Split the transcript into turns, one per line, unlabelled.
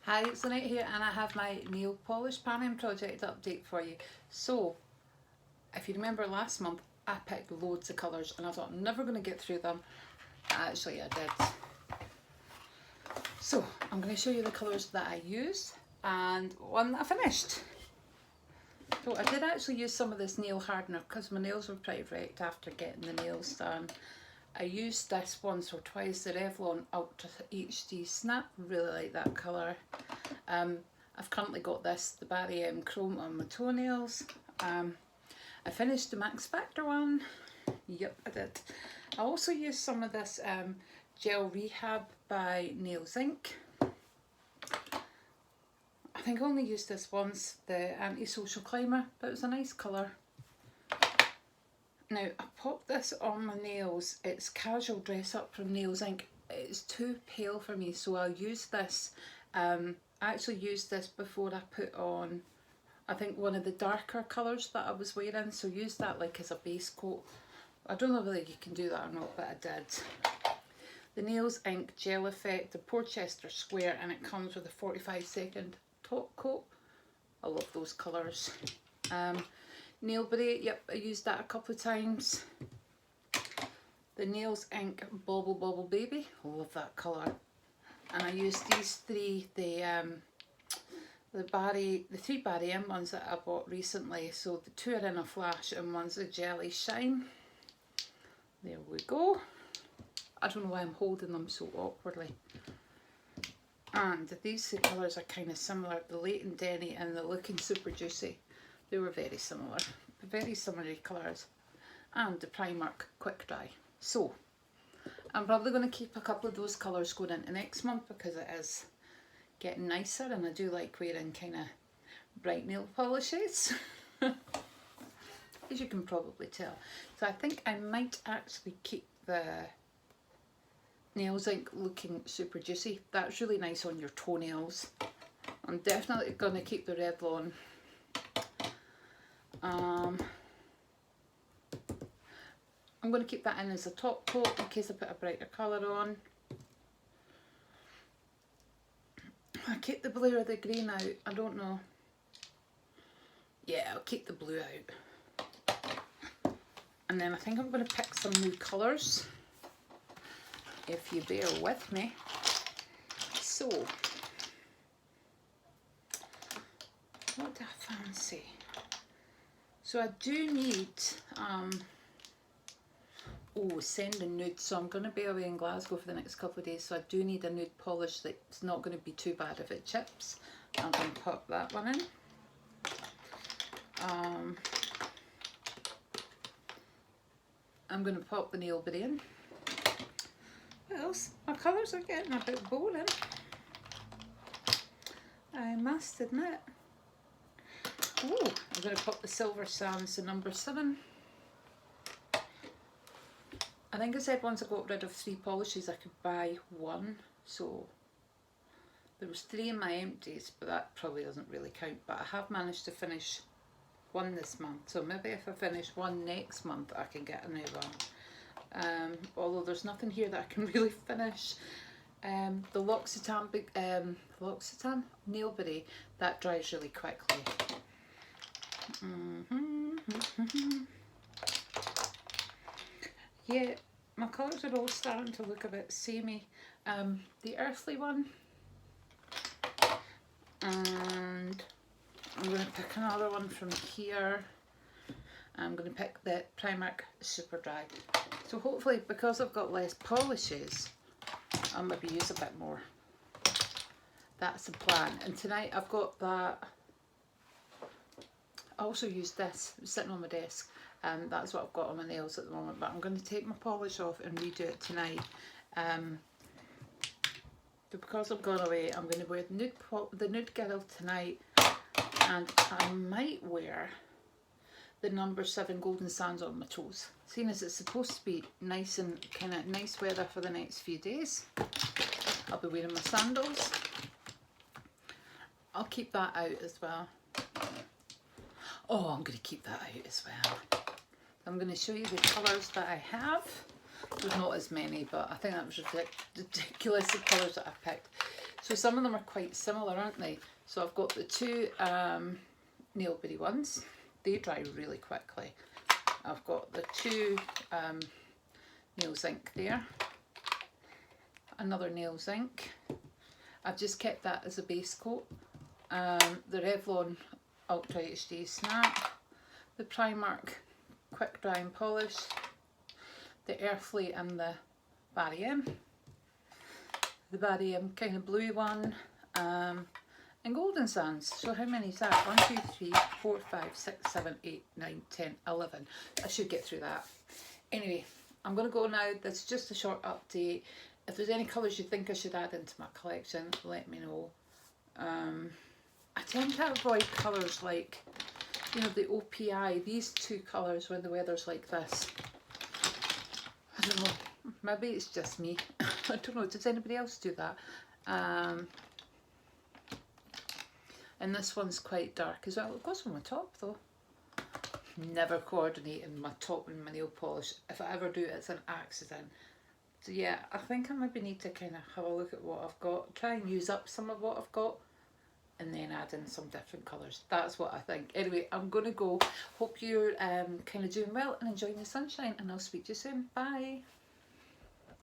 Hi, it's Lynette here and I have my nail polish panning project update for you. So, if you remember last month, I picked loads of colours and I thought I'm never going to get through them. Actually, I did. So, I'm going to show you the colours that I used and one that I finished. So, I did actually use some of this nail hardener because my nails were pretty wrecked after getting the nails done. I used this once or twice, the Revlon Ultra HD Snap, really like that colour. I've currently got this, the Barry M Chrome on my toenails. I finished the Max Factor one, yep I did. I also used some of this Gel Rehab by Nails Inc. I think I only used this once, the Anti-Social Climber, but it was a nice colour. Now, I popped this on my nails. It's Casual Dress Up from Nails Inc. It's too pale for me, so I'll use this. I actually used this before I put on, I think, one of the darker colours that I was wearing, so use that like as a base coat. I don't know whether you can do that or not, but I did. The Nails Inc. Gel Effect, the Porchester Square, and it comes with a 45-second top coat. I love those colours. Nailberry, yep, I used that a couple of times. The Nails Inc. Bobble Bobble Baby, I love that colour. And I used these three, the three Barry M ones that I bought recently. So the two are in a flash and one's a Jelly Shine. There we go. I don't know why I'm holding them so awkwardly. And these two colours are kind of similar, the Leighton Denny and the Looking Super Juicy. They were very similar, very similar colours. And the Primark Quick Dry. So, I'm probably going to keep a couple of those colours going into next month because it is getting nicer and I do like wearing kind of bright nail polishes. As you can probably tell. So I think I might actually keep the Nails Inc. Looking Super Juicy. That's really nice on your toenails. I'm definitely going to keep the Revlon. I'm going to keep that in as a top coat in case I put a brighter colour on. I keep the blue or the green out, I don't know. Yeah, I'll keep the blue out. And then I think I'm going to pick some new colours, if you bear with me. So, what do I fancy? So I do need, sending nude, so I'm going to be away in Glasgow for the next couple of days, so I do need a nude polish that's not going to be too bad if it chips. I'm going to pop that one in. I'm going to pop the Nailberry in. What else? My colours are getting a bit boring, I must admit. Oh, I'm going to pop the Silver Sands, the number 7. I think I said once I got rid of 3 polishes I could buy 1, so there was 3 in my empties, but that probably doesn't really count. But I have managed to finish 1 this month, so maybe if I finish 1 next month I can get a new one. Although there's nothing here that I can really finish. The L'Occitane Nailberry, that dries really quickly. Yeah, my colours are all starting to look a bit samey. The Earthly one, and I'm going to pick another one from here. I'm going to pick the Primark Super Dry. So hopefully, because I've got less polishes, I'll maybe use a bit more. That's the plan. And tonight I've got that. I also used this sitting on my desk. That's what I've got on my nails at the moment, but I'm going to take my polish off and redo it tonight. Because I'm going away, I'm going to wear the Nude Girl tonight, and I might wear the number 7 Golden Sands on my toes. Seeing as it's supposed to be nice and kind of nice weather for the next few days, I'll be wearing my sandals. I'll keep that out as well. Oh, I'm going to keep that out as well. I'm going to show you the colours that I have. There's not as many, but I think that was ridiculous, the colours that I picked. So some of them are quite similar, aren't they? So I've got the two Nailberry ones. They dry really quickly. I've got the two Nails Inc there. Another Nails Inc. I've just kept that as a base coat. The Revlon Ultra HD Snap. The Primark Quick Dry and Polish. The Earthly and the Barry M. The Barry M kind of blue one. And Golden Sands. So how many is that? 1, 2, 3, 4, 5, 6, 7, 8, 9, 10, 11. I should get through that. Anyway, I'm going to go now. That's just a short update. If there's any colours you think I should add into my collection, let me know. I tend to avoid colours like, you know, the OPI, these two colours when the weather's like this. I don't know, maybe it's just me. I don't know, does anybody else do that? And this one's quite dark as well. It goes on my top though. Never coordinating my top and my nail polish. If I ever do, it's an accident. So yeah, I think I maybe need to kind of have a look at what I've got, try and use up some of what I've got, and then add in some different colours. That's what I think. Anyway, I'm going to go. Hope you're kind of doing well and enjoying the sunshine, and I'll speak to you soon. Bye.